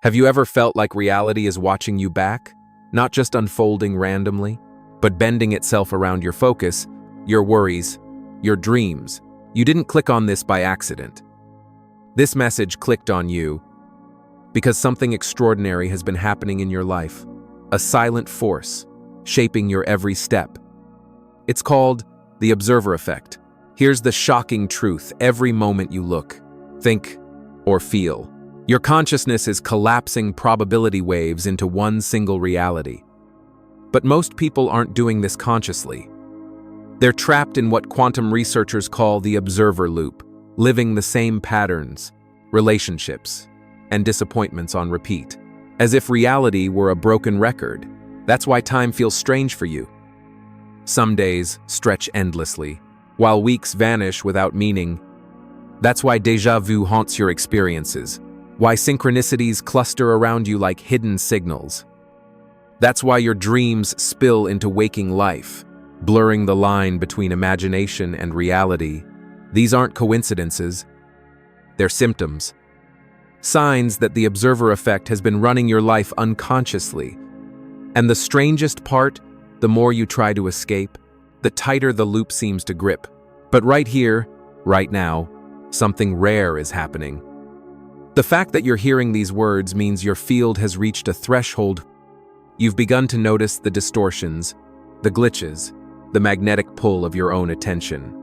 Have you ever felt like reality is watching you back? Not just unfolding randomly, but bending itself around your focus, your worries, your dreams. You didn't click on this by accident. This message clicked on you because something extraordinary has been happening in your life, a silent force shaping your every step. It's called the observer effect. Here's the shocking truth: every moment you look, think, or feel, your consciousness is collapsing probability waves into one single reality. But most people aren't doing this consciously. They're trapped in what quantum researchers call the observer loop, living the same patterns, relationships, and disappointments on repeat, as if reality were a broken record. That's why time feels strange for you. Some days stretch endlessly, while weeks vanish without meaning. That's why déjà vu haunts your experiences, why synchronicities cluster around you like hidden signals. That's why your dreams spill into waking life, blurring the line between imagination and reality. These aren't coincidences. They're symptoms. Signs that the observer effect has been running your life unconsciously. And the strangest part, the more you try to escape, the tighter the loop seems to grip. But right here, right now, something rare is happening. The fact that you're hearing these words means your field has reached a threshold. You've begun to notice the distortions, the glitches, the magnetic pull of your own attention.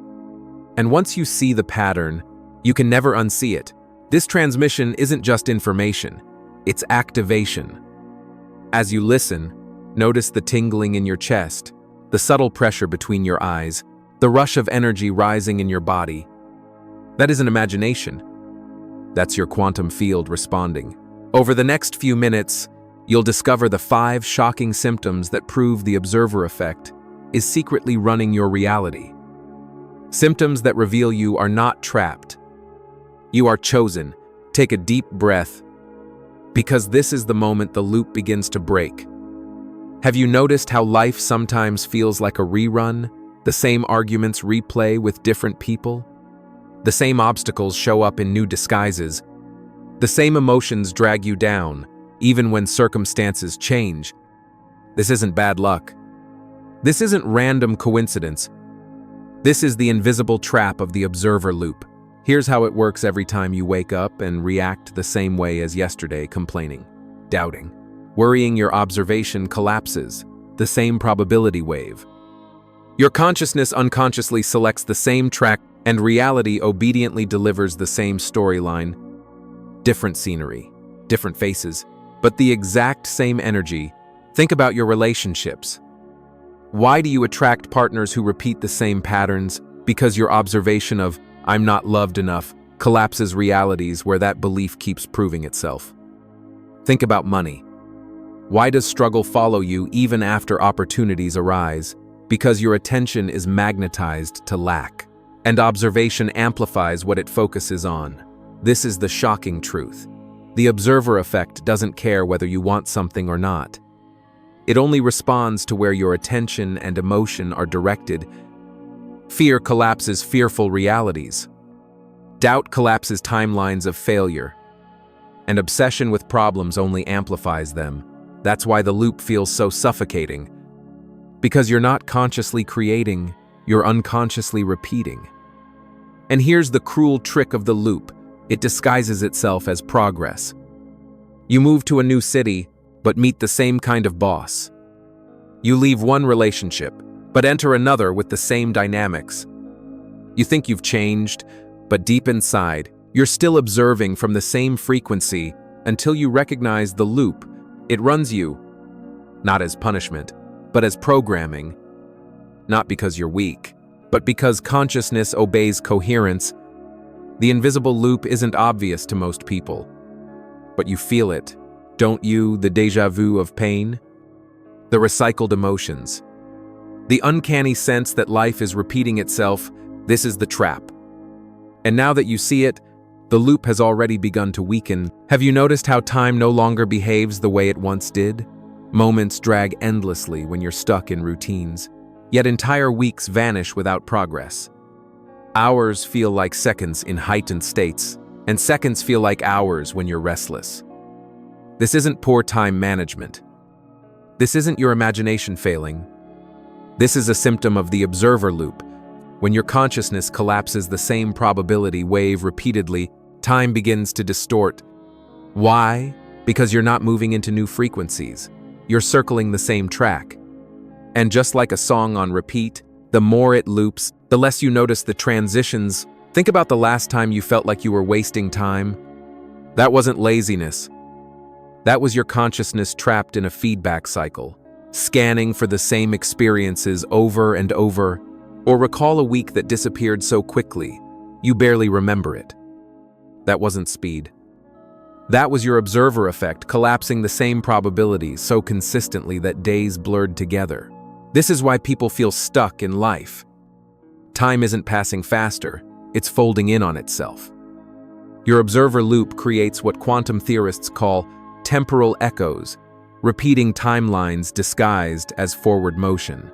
And once you see the pattern, you can never unsee it. This transmission isn't just information, it's activation. As you listen, notice the tingling in your chest, the subtle pressure between your eyes, the rush of energy rising in your body. That isn't imagination. That's your quantum field responding. Over the next few minutes, you'll discover the 5 shocking symptoms that prove the observer effect is secretly running your reality. Symptoms that reveal you are not trapped. You are chosen. Take a deep breath, because this is the moment the loop begins to break. Have you noticed how life sometimes feels like a rerun? The same arguments replay with different people? The same obstacles show up in new disguises. The same emotions drag you down, even when circumstances change. This isn't bad luck. This isn't random coincidence. This is the invisible trap of the observer loop. Here's how it works every time you wake up and react the same way as yesterday, complaining, doubting, worrying. Your observation collapses, the same probability wave. Your consciousness unconsciously selects the same track, and reality obediently delivers the same storyline. Different scenery, different faces, but the exact same energy. Think about your relationships. Why do you attract partners who repeat the same patterns? Because your observation of "I'm not loved enough" collapses realities where that belief keeps proving itself. Think about money. Why does struggle follow you even after opportunities arise? Because your attention is magnetized to lack, and observation amplifies what it focuses on. This is the shocking truth. The observer effect doesn't care whether you want something or not. It only responds to where your attention and emotion are directed. Fear collapses fearful realities. Doubt collapses timelines of failure. And obsession with problems only amplifies them. That's why the loop feels so suffocating. Because you're not consciously creating, you're unconsciously repeating. And here's the cruel trick of the loop. It disguises itself as progress. You move to a new city, but meet the same kind of boss. You leave one relationship, but enter another with the same dynamics. You think you've changed, but deep inside, you're still observing from the same frequency until you recognize the loop. It runs you, not as punishment, but as programming. Not because you're weak, but because consciousness obeys coherence. The invisible loop isn't obvious to most people, but you feel it, don't you? The déjà vu of pain, the recycled emotions, the uncanny sense that life is repeating itself. This is the trap. And now that you see it, the loop has already begun to weaken. Have you noticed how time no longer behaves the way it once did? Moments drag endlessly when you're stuck in routines, yet entire weeks vanish without progress. Hours feel like seconds in heightened states, and seconds feel like hours when you're restless. This isn't poor time management. This isn't your imagination failing. This is a symptom of the observer loop. When your consciousness collapses the same probability wave repeatedly, time begins to distort. Why? Because you're not moving into new frequencies. You're circling the same track. And just like a song on repeat, the more it loops, the less you notice the transitions. Think about the last time you felt like you were wasting time. That wasn't laziness. That was your consciousness trapped in a feedback cycle, scanning for the same experiences over and over. Or recall a week that disappeared so quickly, you barely remember it. That wasn't speed. That was your observer effect, collapsing the same probabilities so consistently that days blurred together. This is why people feel stuck in life. Time isn't passing faster, it's folding in on itself. Your observer loop creates what quantum theorists call temporal echoes, repeating timelines disguised as forward motion.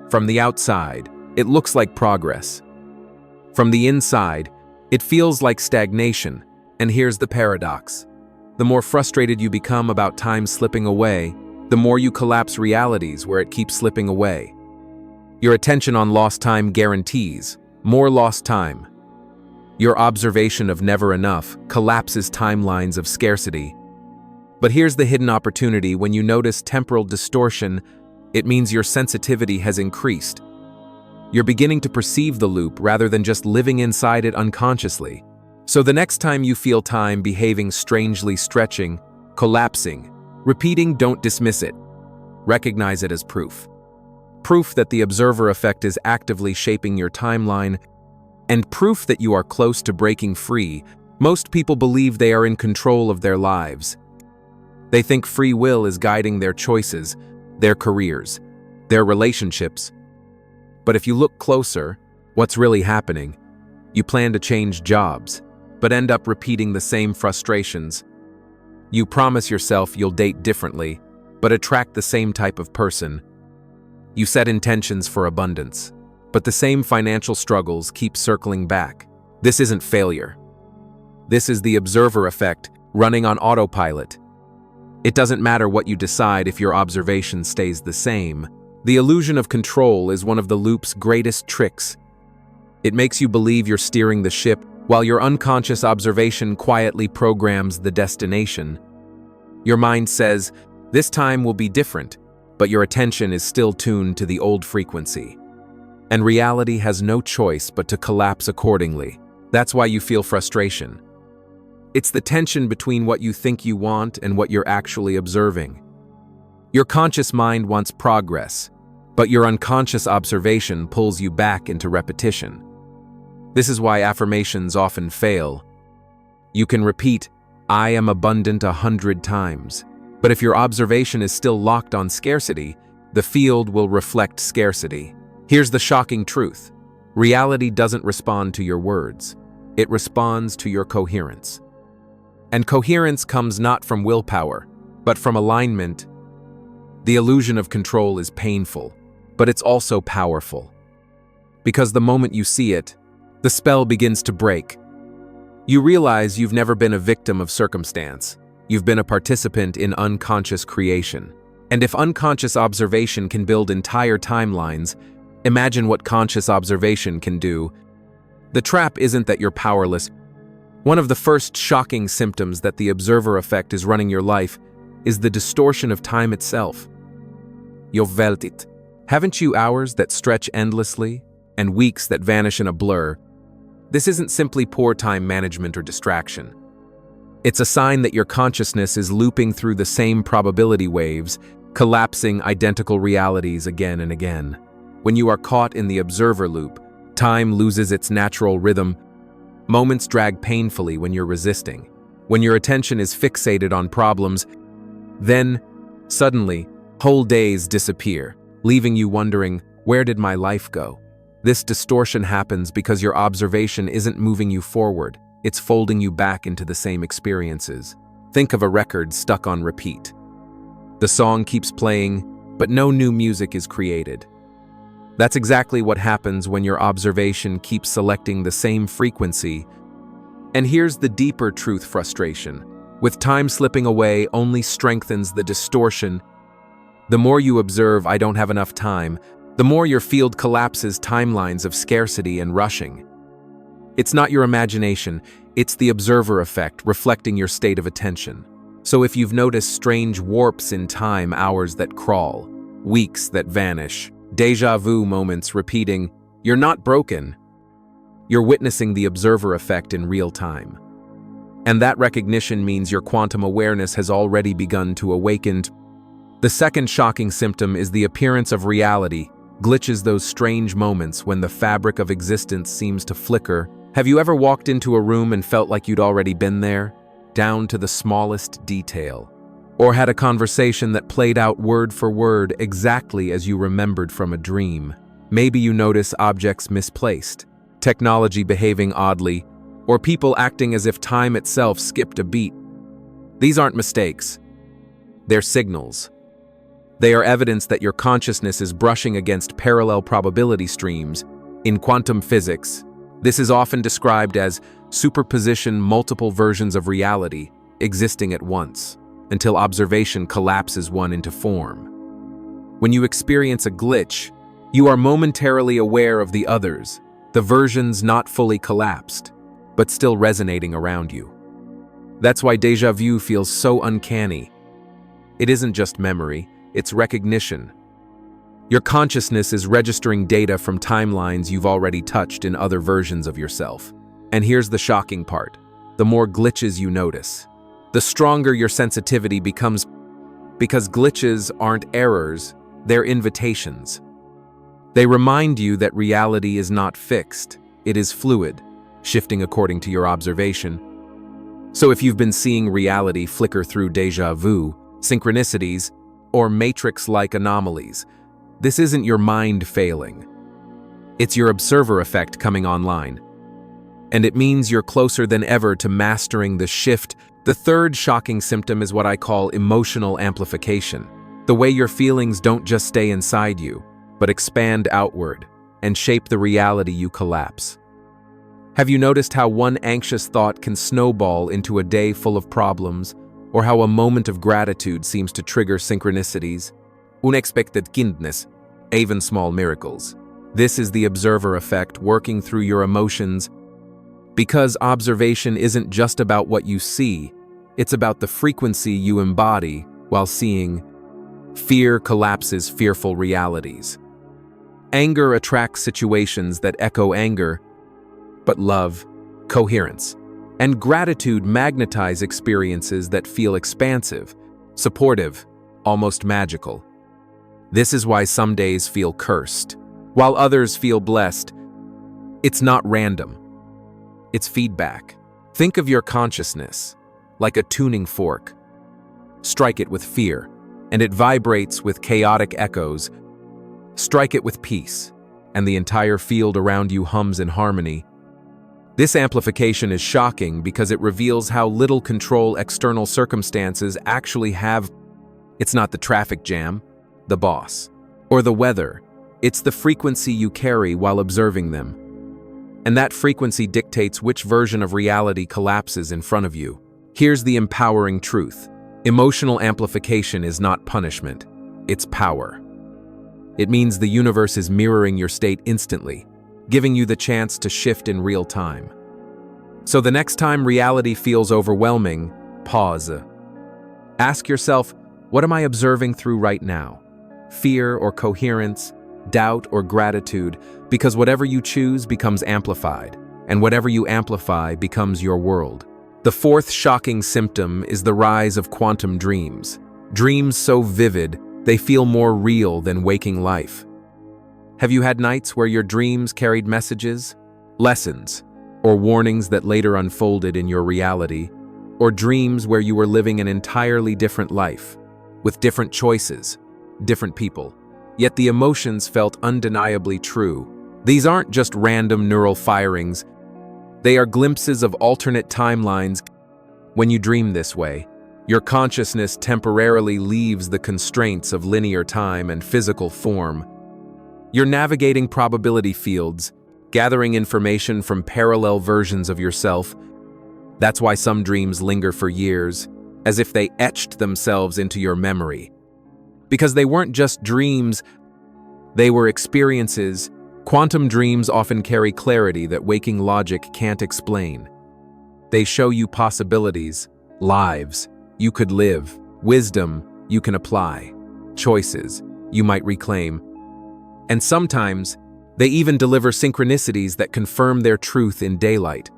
From the outside, it looks like progress. From the inside, it feels like stagnation. And here's the paradox. The more frustrated you become about time slipping away, the more you collapse realities where it keeps slipping away. Your attention on lost time guarantees more lost time. Your observation of never enough collapses timelines of scarcity. But here's the hidden opportunity. When you notice temporal distortion, it means your sensitivity has increased. You're beginning to perceive the loop rather than just living inside it unconsciously. So the next time you feel time behaving strangely, stretching, collapsing, repeating, don't dismiss it. Recognize it as proof. Proof that the observer effect is actively shaping your timeline, and proof that you are close to breaking free. Most people believe they are in control of their lives. They think free will is guiding their choices, their careers, their relationships. But if you look closer, what's really happening? You plan to change jobs, but end up repeating the same frustrations. You promise yourself you'll date differently, but attract the same type of person. You set intentions for abundance, but the same financial struggles keep circling back. This isn't failure. This is the observer effect running on autopilot. It doesn't matter what you decide if your observation stays the same. The illusion of control is one of the loop's greatest tricks. It makes you believe you're steering the ship while your unconscious observation quietly programs the destination. Your mind says, "This time will be different," but your attention is still tuned to the old frequency. And reality has no choice but to collapse accordingly. That's why you feel frustration. It's the tension between what you think you want and what you're actually observing. Your conscious mind wants progress, but your unconscious observation pulls you back into repetition. This is why affirmations often fail. You can repeat, "I am abundant" 100 times, but if your observation is still locked on scarcity, the field will reflect scarcity. Here's the shocking truth. Reality doesn't respond to your words. It responds to your coherence. And coherence comes not from willpower, but from alignment. The illusion of control is painful, but it's also powerful. Because the moment you see it, the spell begins to break. You realize you've never been a victim of circumstance. You've been a participant in unconscious creation. And if unconscious observation can build entire timelines, imagine what conscious observation can do. The trap isn't that you're powerless. One of the first shocking symptoms that the observer effect is running your life is the distortion of time itself. You've felt it. Haven't you hours that stretch endlessly and weeks that vanish in a blur? This isn't simply poor time management or distraction. It's a sign that your consciousness is looping through the same probability waves, collapsing identical realities again and again. When you are caught in the observer loop, time loses its natural rhythm. Moments drag painfully when you're resisting. When your attention is fixated on problems, then, suddenly, whole days disappear, leaving you wondering, where did my life go? This distortion happens because your observation isn't moving you forward, it's folding you back into the same experiences. Think of a record stuck on repeat. The song keeps playing, but no new music is created. That's exactly what happens when your observation keeps selecting the same frequency. And here's the deeper truth: frustration. with time slipping away only strengthens the distortion. The more you observe, "I don't have enough time," the more your field collapses timelines of scarcity and rushing. It's not your imagination, it's the observer effect reflecting your state of attention. So if you've noticed strange warps in time, hours that crawl, weeks that vanish, déjà vu moments repeating, you're not broken. You're witnessing the observer effect in real time. And that recognition means your quantum awareness has already begun to awaken. The second shocking symptom is the appearance of reality, glitches, those strange moments when the fabric of existence seems to flicker. Have you ever walked into a room and felt like you'd already been there, down to the smallest detail? Or had a conversation that played out word for word exactly as you remembered from a dream? Maybe you notice objects misplaced, technology behaving oddly, or people acting as if time itself skipped a beat. These aren't mistakes. They're signals. They are evidence that your consciousness is brushing against parallel probability streams. In quantum physics, this is often described as superposition, multiple versions of reality existing at once, until observation collapses one into form. When you experience a glitch, you are momentarily aware of the others, the versions not fully collapsed, but still resonating around you. That's why déjà vu feels so uncanny. It isn't just memory, it's recognition. Your consciousness is registering data from timelines you've already touched in other versions of yourself. And here's the shocking part. The more glitches you notice, the stronger your sensitivity becomes, because glitches aren't errors, they're invitations. They remind you that reality is not fixed, it is fluid, shifting according to your observation. So if you've been seeing reality flicker through déjà vu, synchronicities, or matrix-like anomalies, this isn't your mind failing. It's your observer effect coming online. And it means you're closer than ever to mastering the shift. The third shocking symptom is what I call emotional amplification. The way your feelings don't just stay inside you, but expand outward and shape the reality you collapse. Have you noticed how one anxious thought can snowball into a day full of problems, or how a moment of gratitude seems to trigger synchronicities? Unexpected kindness, even small miracles. This is the observer effect working through your emotions, because observation isn't just about what you see, it's about the frequency you embody while seeing. Fear collapses fearful realities. Anger attracts situations that echo anger, but love, coherence, and gratitude magnetize experiences that feel expansive, supportive, almost magical. This is why some days feel cursed, while others feel blessed. It's not random. It's feedback. Think of your consciousness like a tuning fork. Strike it with fear, and it vibrates with chaotic echoes. Strike it with peace, and the entire field around you hums in harmony. This amplification is shocking because it reveals how little control external circumstances actually have. It's not the traffic jam, the boss, or the weather. It's the frequency you carry while observing them. And that frequency dictates which version of reality collapses in front of you. Here's the empowering truth. Emotional amplification is not punishment, it's power. It means the universe is mirroring your state instantly, giving you the chance to shift in real time. So the next time reality feels overwhelming, pause. Ask yourself, what am I observing through right now? Fear or coherence, doubt or gratitude, because whatever you choose becomes amplified, and whatever you amplify becomes your world. The fourth shocking symptom is the rise of quantum dreams. Dreams so vivid, they feel more real than waking life. Have you had nights where your dreams carried messages, lessons, or warnings that later unfolded in your reality? Or dreams where you were living an entirely different life, with different choices, different people, yet the emotions felt undeniably true? These aren't just random neural firings, they are glimpses of alternate timelines. When you dream this way, your consciousness temporarily leaves the constraints of linear time and physical form. You're navigating probability fields, gathering information from parallel versions of yourself. That's why some dreams linger for years, as if they etched themselves into your memory. Because they weren't just dreams, they were experiences. Quantum dreams often carry clarity that waking logic can't explain. They show you possibilities, lives you could live, wisdom you can apply, choices you might reclaim. And sometimes, they even deliver synchronicities that confirm their truth in daylight.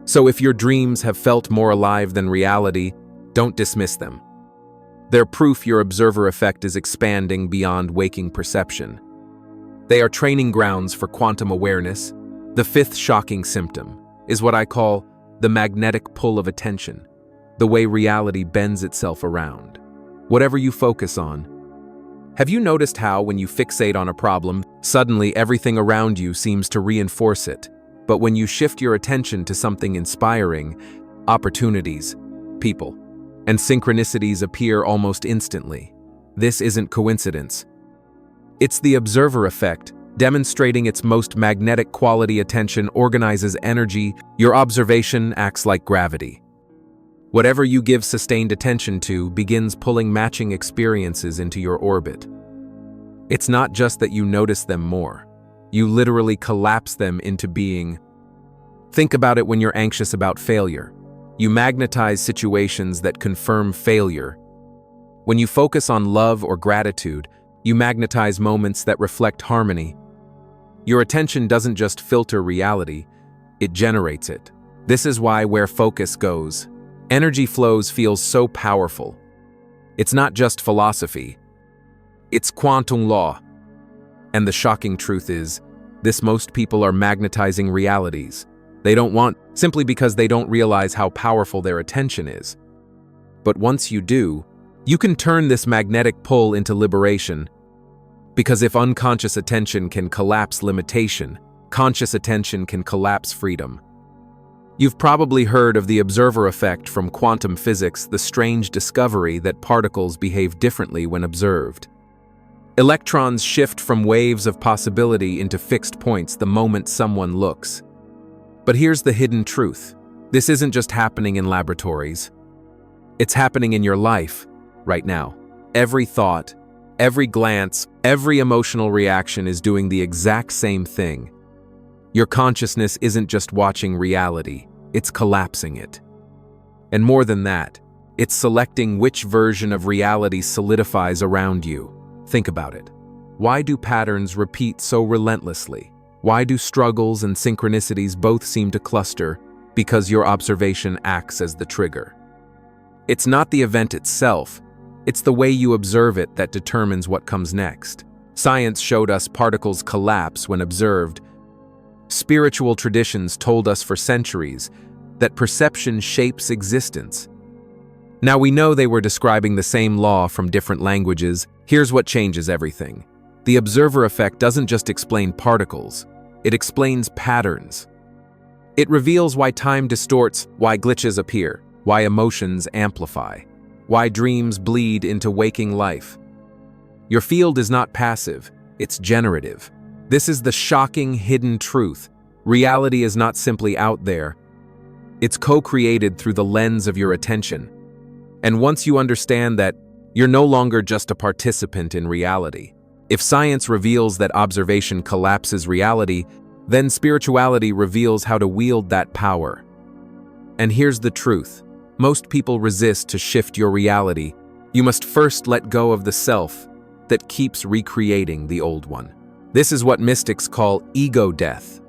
So if your dreams have felt more alive than reality, don't dismiss them. They're proof your observer effect is expanding beyond waking perception. They are training grounds for quantum awareness. The fifth shocking symptom is what I call the magnetic pull of attention, the way reality bends itself around. Whatever you focus on. Have you noticed how, when you fixate on a problem, suddenly everything around you seems to reinforce it? But when you shift your attention to something inspiring, opportunities, people, and synchronicities appear almost instantly. This isn't coincidence. It's the observer effect, demonstrating its most magnetic quality. Attention organizes energy. Your observation acts like gravity. Whatever you give sustained attention to begins pulling matching experiences into your orbit. It's not just that you notice them more. You literally collapse them into being. Think about it when you're anxious about failure. You magnetize situations that confirm failure. When you focus on love or gratitude, you magnetize moments that reflect harmony. Your attention doesn't just filter reality, it generates it. This is why where focus goes, energy flows feels so powerful. It's not just philosophy, it's quantum law. And the shocking truth is, most people are magnetizing realities. They don't want, simply because they don't realize how powerful their attention is. But once you do, you can turn this magnetic pull into liberation. Because if unconscious attention can collapse limitation, conscious attention can collapse freedom. You've probably heard of the observer effect from quantum physics, the strange discovery that particles behave differently when observed. Electrons shift from waves of possibility into fixed points the moment someone looks. But here's the hidden truth. This isn't just happening in laboratories. It's happening in your life, right now. Every thought, every glance, every emotional reaction is doing the exact same thing. Your consciousness isn't just watching reality, it's collapsing it. And more than that, it's selecting which version of reality solidifies around you. Think about it. Why do patterns repeat so relentlessly? Why do struggles and synchronicities both seem to cluster? Because your observation acts as the trigger. It's not the event itself, it's the way you observe it that determines what comes next. Science showed us particles collapse when observed. Spiritual traditions told us for centuries that perception shapes existence. Now we know they were describing the same law from different languages. Here's what changes everything. The observer effect doesn't just explain particles, it explains patterns. It reveals why time distorts, why glitches appear, why emotions amplify, why dreams bleed into waking life. Your field is not passive, it's generative. This is the shocking hidden truth. Reality is not simply out there. It's co-created through the lens of your attention. And once you understand that, you're no longer just a participant in reality. If science reveals that observation collapses reality, then spirituality reveals how to wield that power. And here's the truth. Most people resist to shift your reality. You must first let go of the self that keeps recreating the old one. This is what mystics call ego death.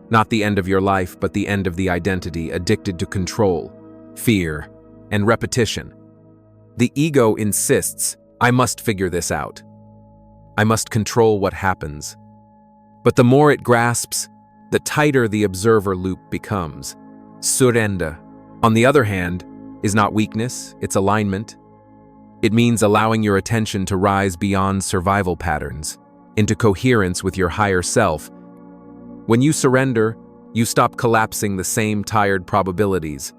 Not the end of your life, but the end of the identity addicted to control, fear, and repetition. The ego insists, I must figure this out. I must control what happens. But the more it grasps, the tighter the observer loop becomes. Surrender, on the other hand, is not weakness, it's alignment. It means allowing your attention to rise beyond survival patterns, into coherence with your higher self. When you surrender, you stop collapsing the same tired probabilities.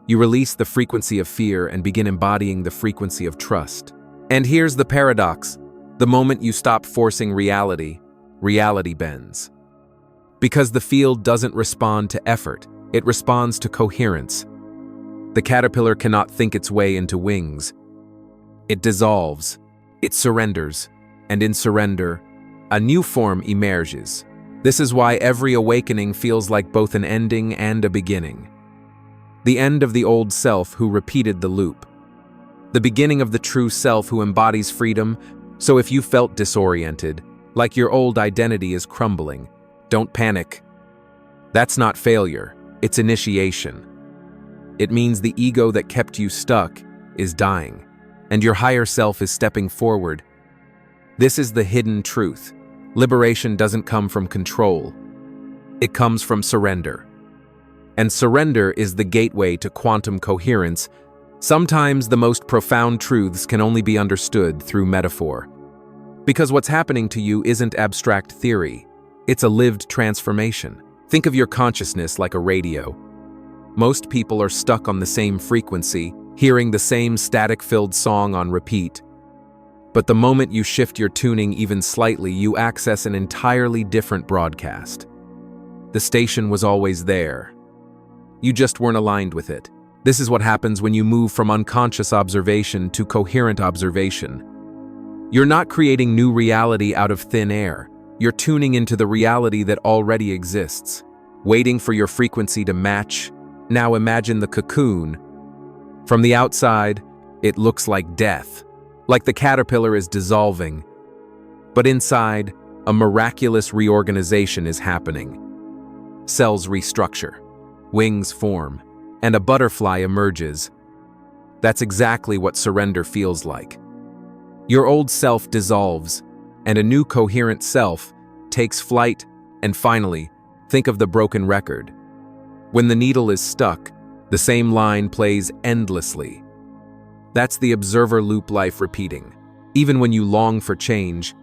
You release the frequency of fear and begin embodying the frequency of trust. And here's the paradox. The moment you stop forcing reality, reality bends. Because the field doesn't respond to effort, it responds to coherence. The caterpillar cannot think its way into wings. It dissolves, it surrenders, and in surrender, a new form emerges. This is why every awakening feels like both an ending and a beginning. The end of the old self who repeated the loop. The beginning of the true self who embodies freedom. So if you felt disoriented, like your old identity is crumbling, don't panic. That's not failure, it's initiation. It means the ego that kept you stuck is dying, and your higher self is stepping forward. This is the hidden truth. Liberation doesn't come from control. It comes from surrender. And surrender is the gateway to quantum coherence. Sometimes the most profound truths can only be understood through metaphor. Because what's happening to you isn't abstract theory. It's a lived transformation. Think of your consciousness like a radio. Most people are stuck on the same frequency, hearing the same static-filled song on repeat. But the moment you shift your tuning even slightly, you access an entirely different broadcast. The station was always there. You just weren't aligned with it. This is what happens when you move from unconscious observation to coherent observation. You're not creating new reality out of thin air. You're tuning into the reality that already exists, waiting for your frequency to match. Now imagine the cocoon. From the outside, it looks like death, like the caterpillar is dissolving. But inside, a miraculous reorganization is happening. Cells restructure, wings form, and a butterfly emerges. That's exactly what surrender feels like. Your old self dissolves, and a new coherent self takes flight, and finally, think of the broken record. When the needle is stuck, the same line plays endlessly. That's the observer loop life repeating, even when you long for change.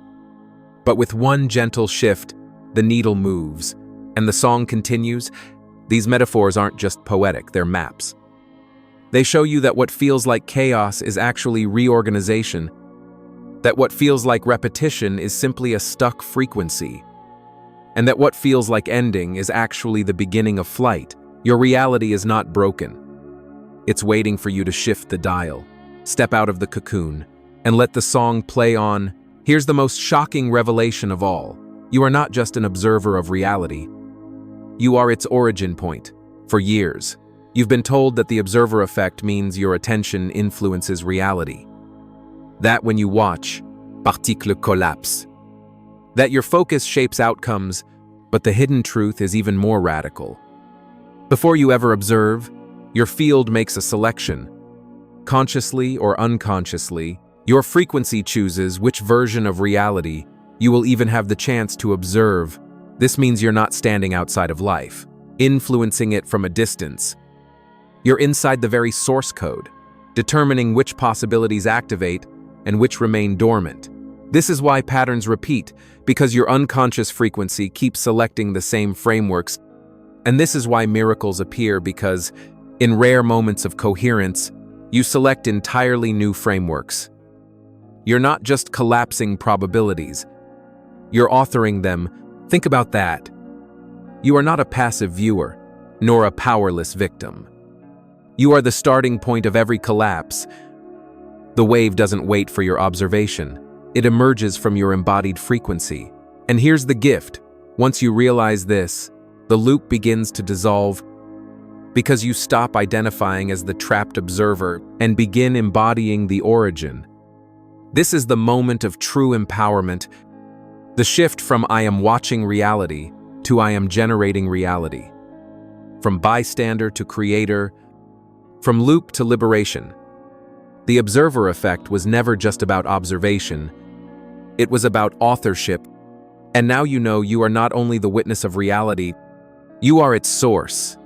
But with one gentle shift, the needle moves, and the song continues. These metaphors aren't just poetic, they're maps. They show you that what feels like chaos is actually reorganization, that what feels like repetition is simply a stuck frequency, and that what feels like ending is actually the beginning of flight. Your reality is not broken. It's waiting for you to shift the dial, step out of the cocoon, and let the song play on. Here's the most shocking revelation of all. You are not just an observer of reality. You are its origin point. For years, you've been told that the observer effect means your attention influences reality. That when you watch, particle collapse. That your focus shapes outcomes, but the hidden truth is even more radical. Before you ever observe, your field makes a selection. Consciously or unconsciously, your frequency chooses which version of reality you will even have the chance to observe. This means you're not standing outside of life, influencing it from a distance. You're inside the very source code, determining which possibilities activate and which remain dormant. This is why patterns repeat, because your unconscious frequency keeps selecting the same frameworks. And this is why miracles appear, because in rare moments of coherence, you select entirely new frameworks. You're not just collapsing probabilities, you're authoring them. Think about that. You are not a passive viewer, nor a powerless victim. You are the starting point of every collapse. The wave doesn't wait for your observation. It emerges from your embodied frequency. And here's the gift. Once you realize this, the loop begins to dissolve because you stop identifying as the trapped observer and begin embodying the origin. This is the moment of true empowerment. The shift from I am watching reality to I am generating reality. From bystander to creator, from loop to liberation. The observer effect was never just about observation. It was about authorship. And now you know you are not only the witness of reality, you are its source.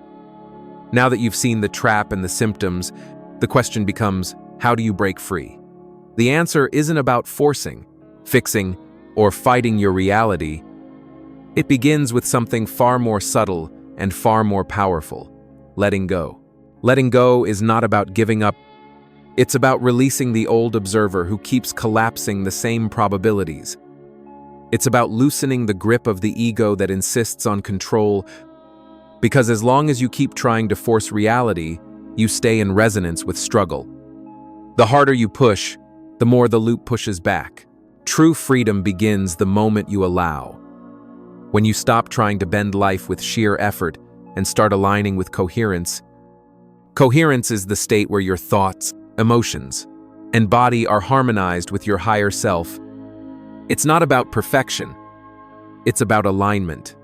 Now that you've seen the trap and the symptoms, the question becomes, how do you break free? The answer isn't about forcing, fixing, or fighting your reality. It begins with something far more subtle and far more powerful: letting go. Letting go is not about giving up. It's about releasing the old observer who keeps collapsing the same probabilities. It's about loosening the grip of the ego that insists on control, because as long as you keep trying to force reality, you stay in resonance with struggle. The harder you push, the more the loop pushes back. True freedom begins the moment you allow. When you stop trying to bend life with sheer effort and start aligning with coherence. Coherence is the state where your thoughts, emotions, and body are harmonized with your higher self. It's not about perfection. It's about alignment.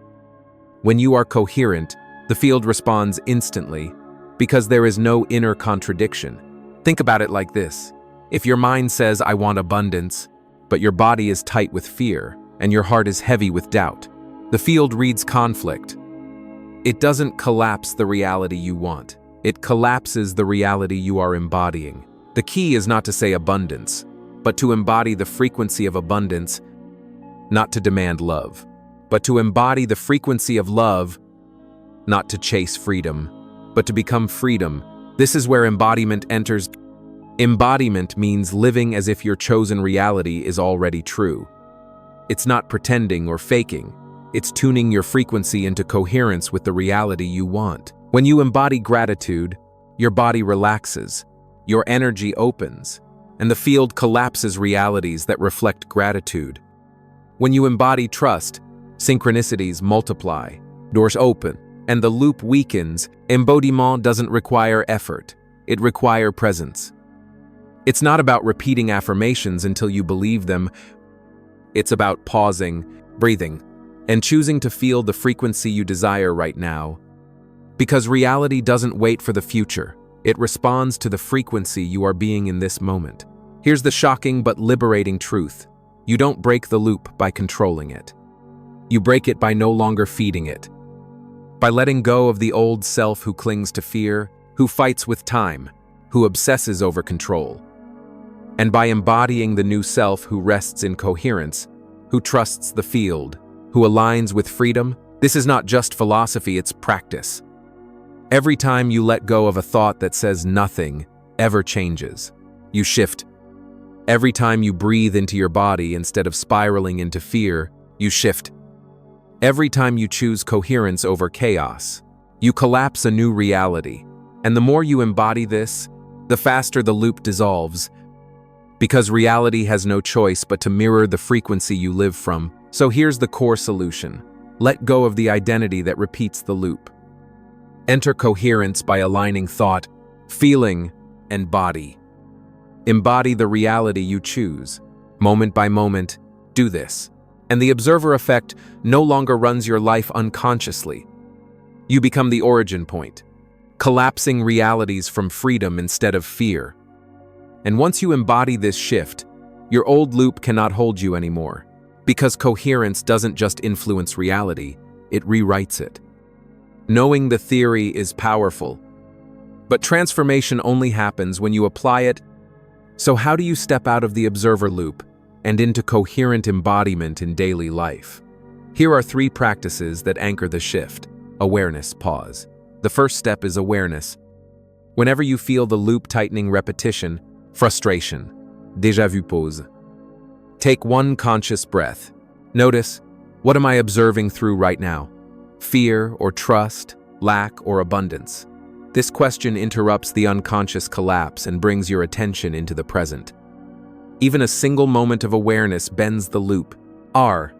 When you are coherent, the field responds instantly because there is no inner contradiction. Think about it like this. If your mind says, I want abundance, but your body is tight with fear and your heart is heavy with doubt, the field reads conflict. It doesn't collapse the reality you want. It collapses the reality you are embodying. The key is not to say abundance, but to embody the frequency of abundance, not to demand love, but to embody the frequency of love, not to chase freedom, but to become freedom. This is where embodiment enters. Embodiment means living as if your chosen reality is already true. It's not pretending or faking. It's tuning your frequency into coherence with the reality you want. When you embody gratitude, your body relaxes, your energy opens, and the field collapses realities that reflect gratitude. When you embody trust, synchronicities multiply, doors open, and the loop weakens. Embodiment doesn't require effort. It requires presence. It's not about repeating affirmations until you believe them. It's about pausing, breathing, and choosing to feel the frequency you desire right now. Because reality doesn't wait for the future. It responds to the frequency you are being in this moment. Here's the shocking but liberating truth. You don't break the loop by controlling it. You break it by no longer feeding it. By letting go of the old self who clings to fear, who fights with time, who obsesses over control. And by embodying the new self who rests in coherence, who trusts the field, who aligns with freedom. This is not just philosophy, it's practice. Every time you let go of a thought that says nothing ever changes, you shift. Every time you breathe into your body instead of spiraling into fear, you shift. Every time you choose coherence over chaos, you collapse a new reality. And the more you embody this, the faster the loop dissolves. Because reality has no choice but to mirror the frequency you live from. So here's the core solution. Let go of the identity that repeats the loop. Enter coherence by aligning thought, feeling, and body. Embody the reality you choose. Moment by moment, do this. And the observer effect no longer runs your life unconsciously. You become the origin point, collapsing realities from freedom instead of fear. And once you embody this shift, your old loop cannot hold you anymore. Because coherence doesn't just influence reality, it rewrites it. Knowing the theory is powerful, but transformation only happens when you apply it. So how do you step out of the observer loop and into coherent embodiment in daily life? Here are 3 practices that anchor the shift. Awareness, pause. The first step is awareness. Whenever you feel the loop tightening repetition, frustration, déjà vu, pause. Take one conscious breath. Notice, what am I observing through right now? Fear or trust, lack or abundance? This question interrupts the unconscious collapse and brings your attention into the present. Even a single moment of awareness bends the loop. R.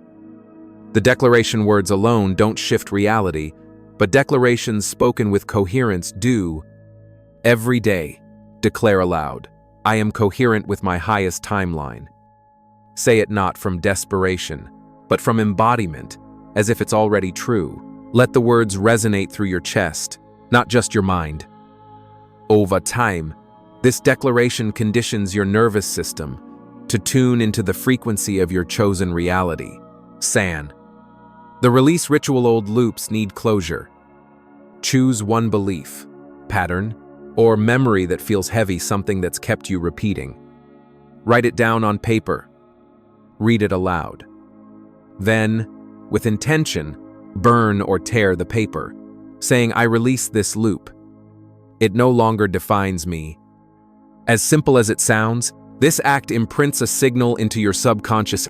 The declaration words alone don't shift reality, but declarations spoken with coherence do. Every day, declare aloud, I am coherent with my highest timeline. Say it not from desperation, but from embodiment, as if it's already true. Let the words resonate through your chest, not just your mind. Over time, this declaration conditions your nervous system to tune into the frequency of your chosen reality. San. The release ritual. Old loops need closure. Choose one belief, pattern, or memory that feels heavy, something that's kept you repeating. Write it down on paper. Read it aloud. Then, with intention, burn or tear the paper, saying, I release this loop. It no longer defines me. As simple as it sounds, this act imprints a signal into your subconscious.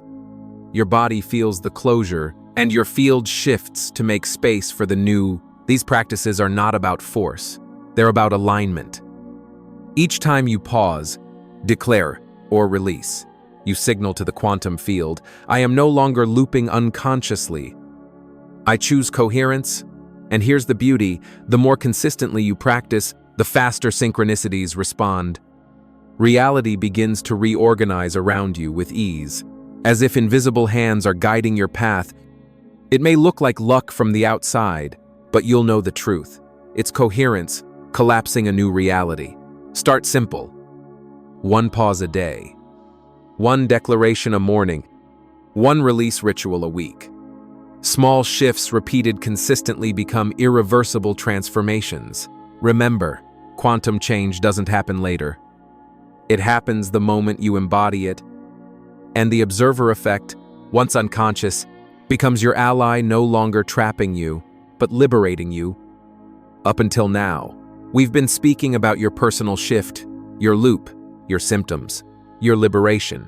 Your body feels the closure, and your field shifts to make space for the new. These practices are not about force. They're about alignment. Each time you pause, declare, or release, you signal to the quantum field, I am no longer looping unconsciously. I choose coherence, and here's the beauty, the more consistently you practice, the faster synchronicities respond. Reality begins to reorganize around you with ease, as if invisible hands are guiding your path. It may look like luck from the outside, but you'll know the truth. It's coherence, collapsing a new reality. Start simple. 1 pause a day. 1 declaration a morning. 1 release ritual a week. Small shifts repeated consistently become irreversible transformations. Remember, quantum change doesn't happen later. It happens the moment you embody it. And the observer effect, once unconscious, becomes your ally, no longer trapping you, but liberating you. Up until now, we've been speaking about your personal shift, your loop, your symptoms, your liberation.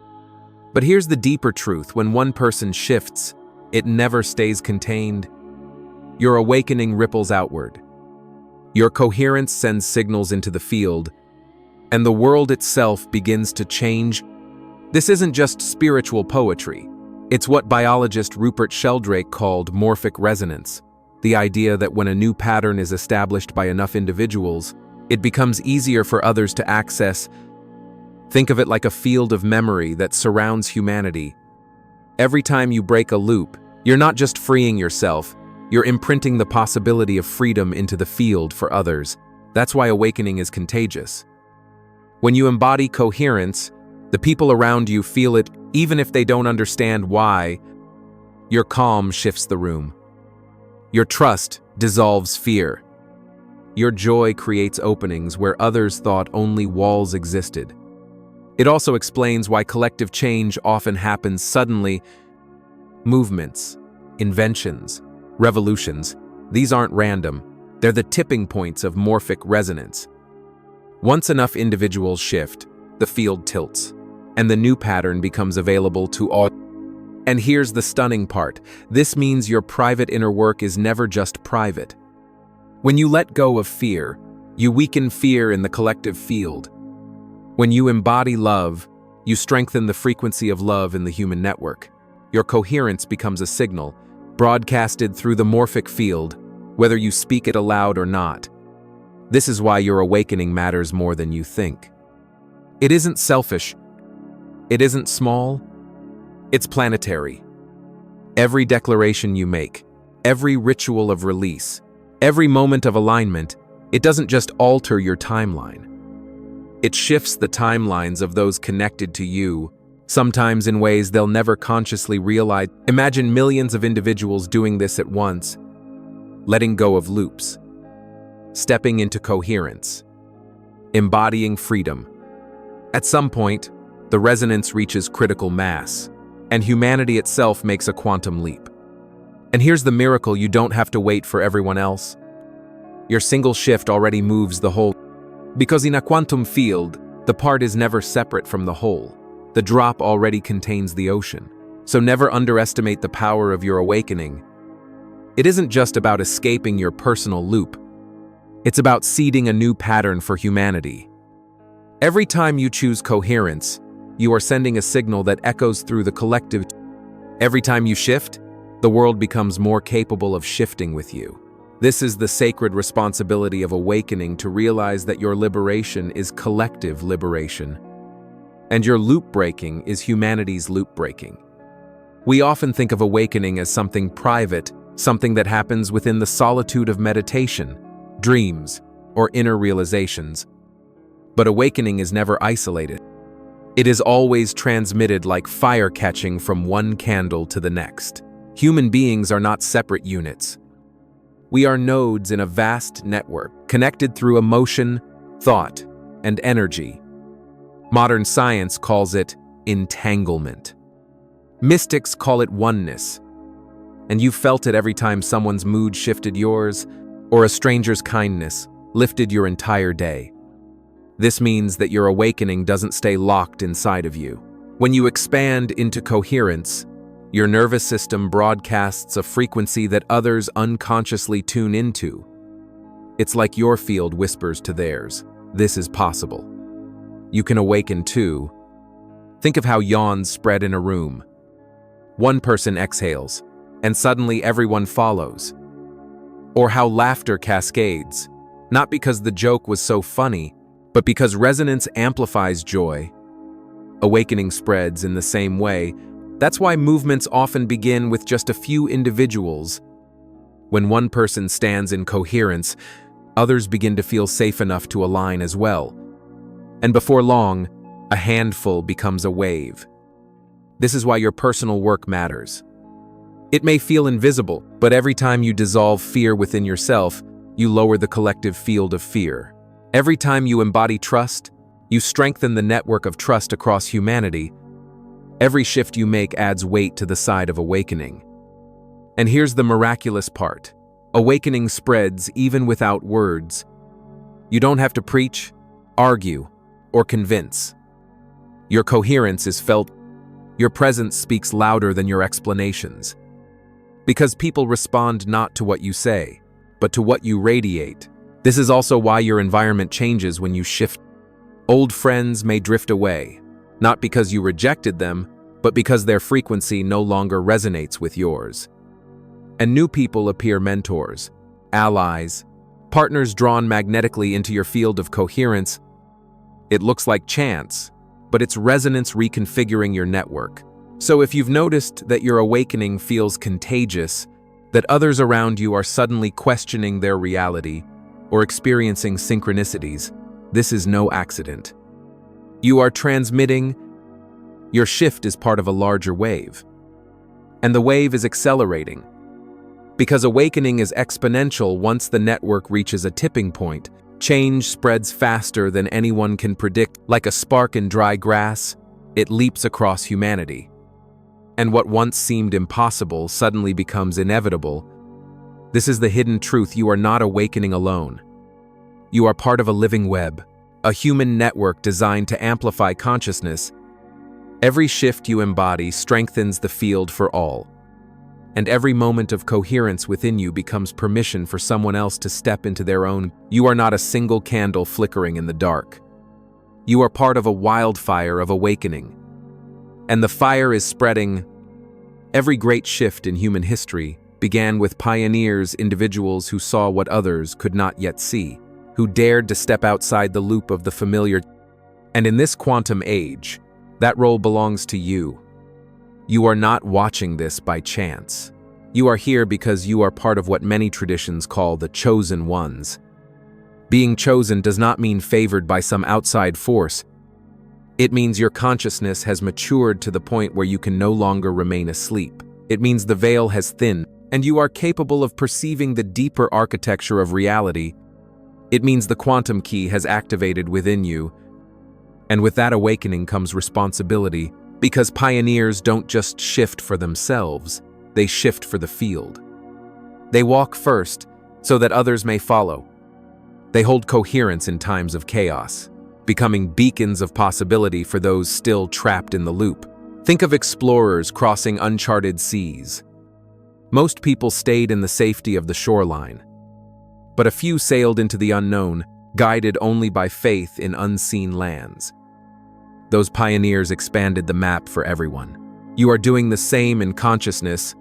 But here's the deeper truth: when one person shifts, it never stays contained. Your awakening ripples outward. Your coherence sends signals into the field, and the world itself begins to change. This isn't just spiritual poetry. It's what biologist Rupert Sheldrake called morphic resonance, the idea that when a new pattern is established by enough individuals, it becomes easier for others to access. Think of it like a field of memory that surrounds humanity. Every time you break a loop, you're not just freeing yourself, you're imprinting the possibility of freedom into the field for others. That's why awakening is contagious. When you embody coherence, the people around you feel it, even if they don't understand why. Your calm shifts the room. Your trust dissolves fear. Your joy creates openings where others thought only walls existed. It also explains why collective change often happens suddenly. Movements, inventions, revolutions, these aren't random. They're the tipping points of morphic resonance. Once enough individuals shift, the field tilts, and the new pattern becomes available to all. And here's the stunning part. This means your private inner work is never just private. When you let go of fear, you weaken fear in the collective field. When you embody love, you strengthen the frequency of love in the human network. Your coherence becomes a signal, broadcasted through the morphic field, whether you speak it aloud or not. This is why your awakening matters more than you think. It isn't selfish. It isn't small. It's planetary. Every declaration you make, every ritual of release, every moment of alignment, it doesn't just alter your timeline. It shifts the timelines of those connected to you, sometimes in ways they'll never consciously realize. Imagine millions of individuals doing this at once, letting go of loops, stepping into coherence, embodying freedom. At some point, the resonance reaches critical mass, and humanity itself makes a quantum leap. And here's the miracle: you don't have to wait for everyone else. Your single shift already moves the whole. Because in a quantum field, the part is never separate from the whole. The drop already contains the ocean. So never underestimate the power of your awakening. It isn't just about escaping your personal loop. It's about seeding a new pattern for humanity. Every time you choose coherence, you are sending a signal that echoes through the collective. Every time you shift, the world becomes more capable of shifting with you. This is the sacred responsibility of awakening, to realize that your liberation is collective liberation. And your loop breaking is humanity's loop breaking. We often think of awakening as something private, something that happens within the solitude of meditation, dreams, or inner realizations. But awakening is never isolated. It is always transmitted like fire catching from one candle to the next. Human beings are not separate units. We are nodes in a vast network, connected through emotion, thought, and energy. Modern science calls it entanglement. Mystics call it oneness. And you felt it every time someone's mood shifted yours, or a stranger's kindness lifted your entire day. This means that your awakening doesn't stay locked inside of you. When you expand into coherence, your nervous system broadcasts a frequency that others unconsciously tune into. It's like your field whispers to theirs. This is possible. You can awaken too. Think of how yawns spread in a room. One person exhales, and suddenly everyone follows. Or how laughter cascades, not because the joke was so funny, but because resonance amplifies joy. Awakening spreads in the same way. That's why movements often begin with just a few individuals. When one person stands in coherence, others begin to feel safe enough to align as well. And before long, a handful becomes a wave. This is why your personal work matters. It may feel invisible, but every time you dissolve fear within yourself, you lower the collective field of fear. Every time you embody trust, you strengthen the network of trust across humanity. Every shift you make adds weight to the side of awakening. And here's the miraculous part. Awakening spreads even without words. You don't have to preach, argue, or convince. Your coherence is felt. Your presence speaks louder than your explanations. Because people respond not to what you say, but to what you radiate. This is also why your environment changes when you shift. Old friends may drift away, not because you rejected them, but because their frequency no longer resonates with yours. And new people appear mentors, allies, partners drawn magnetically into your field of coherence. It looks like chance, but it's resonance reconfiguring your network. So if you've noticed that your awakening feels contagious, that others around you are suddenly questioning their reality or experiencing synchronicities, this is no accident. You are transmitting. Your shift is part of a larger wave. And the wave is accelerating. Because awakening is exponential once the network reaches a tipping point. Change spreads faster than anyone can predict. Like a spark in dry grass, it leaps across humanity. And what once seemed impossible suddenly becomes inevitable. This is the hidden truth: you are not awakening alone. You are part of a living web, a human network designed to amplify consciousness. Every shift you embody strengthens the field for all. And every moment of coherence within you becomes permission for someone else to step into their own. You are not a single candle flickering in the dark. You are part of a wildfire of awakening. And the fire is spreading. Every great shift in human history began with pioneers, individuals who saw what others could not yet see, who dared to step outside the loop of the familiar. And in this quantum age, that role belongs to you. You are not watching this by chance. You are here because you are part of what many traditions call the chosen ones. Being chosen does not mean favored by some outside force. It means your consciousness has matured to the point where you can no longer remain asleep. It means the veil has thinned, and you are capable of perceiving the deeper architecture of reality. It means the quantum key has activated within you. And with that awakening comes responsibility, because pioneers don't just shift for themselves, they shift for the field. They walk first, so that others may follow. They hold coherence in times of chaos, becoming beacons of possibility for those still trapped in the loop. Think of explorers crossing uncharted seas. Most people stayed in the safety of the shoreline, but a few sailed into the unknown, guided only by faith in unseen lands. Those pioneers expanded the map for everyone. You are doing the same in consciousness.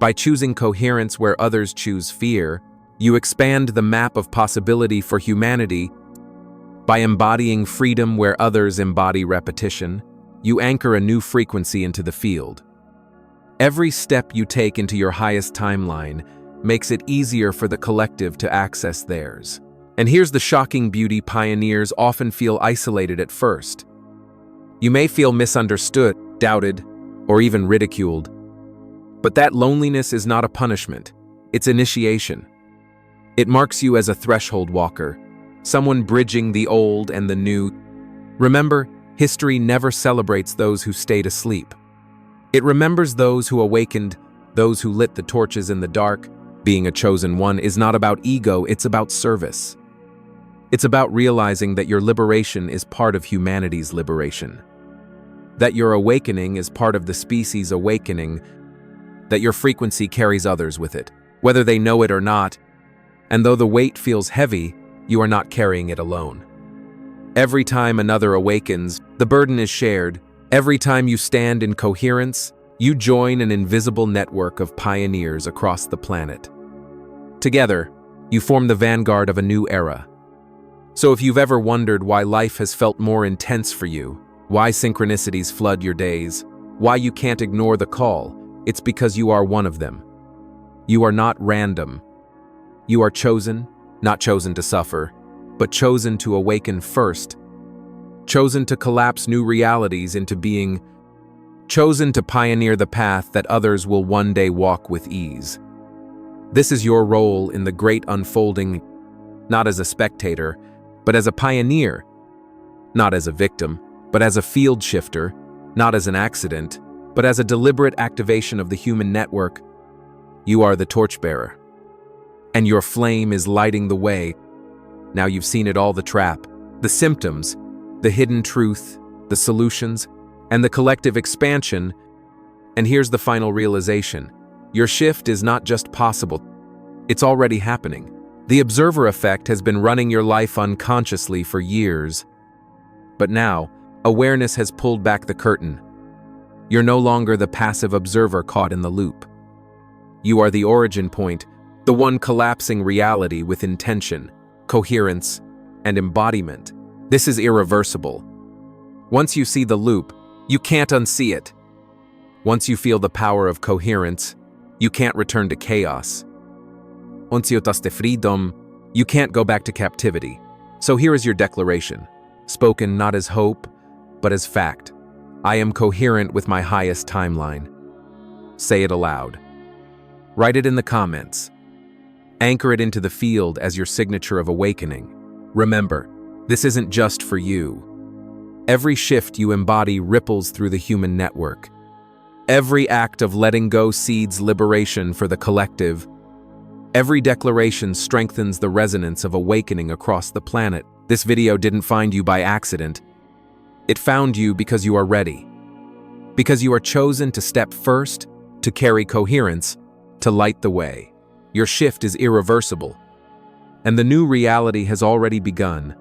By choosing coherence where others choose fear, you expand the map of possibility for humanity. By embodying freedom where others embody repetition, you anchor a new frequency into the field. Every step you take into your highest timeline makes it easier for the collective to access theirs. And here's the shocking beauty: pioneers often feel isolated at first. You may feel misunderstood, doubted, or even ridiculed. But that loneliness is not a punishment, it's initiation. It marks you as a threshold walker, someone bridging the old and the new. Remember, history never celebrates those who stayed asleep. It remembers those who awakened, those who lit the torches in the dark. Being a chosen one is not about ego, it's about service. It's about realizing that your liberation is part of humanity's liberation. That your awakening is part of the species' awakening. That your frequency carries others with it, whether they know it or not. And though the weight feels heavy, you are not carrying it alone. Every time another awakens, the burden is shared. Every time you stand in coherence, you join an invisible network of pioneers across the planet. Together, you form the vanguard of a new era. So if you've ever wondered why life has felt more intense for you, why synchronicities flood your days, why you can't ignore the call, it's because you are one of them. You are not random. You are chosen, not chosen to suffer, but chosen to awaken first, chosen to collapse new realities into being, chosen to pioneer the path that others will one day walk with ease. This is your role in the great unfolding, not as a spectator, but as a pioneer, not as a victim, but as a field shifter, not as an accident, but as a deliberate activation of the human network. You are the torchbearer, and your flame is lighting the way. Now you've seen it all: the trap, the symptoms, the hidden truth, the solutions, and the collective expansion. And here's the final realization. Your shift is not just possible, it's already happening. The observer effect has been running your life unconsciously for years. But now, awareness has pulled back the curtain. You're no longer the passive observer caught in the loop. You are the origin point, the one collapsing reality with intention, coherence, and embodiment. This is irreversible. Once you see the loop, you can't unsee it. Once you feel the power of coherence, you can't return to chaos. Once you taste freedom, you can't go back to captivity. So here is your declaration, spoken not as hope, but as fact. I am coherent with my highest timeline. Say it aloud. Write it in the comments. Anchor it into the field as your signature of awakening. Remember, this isn't just for you. Every shift you embody ripples through the human network. Every act of letting go seeds liberation for the collective. Every declaration strengthens the resonance of awakening across the planet. This video didn't find you by accident. It found you because you are ready. Because you are chosen to step first, to carry coherence, to light the way. Your shift is irreversible. And the new reality has already begun.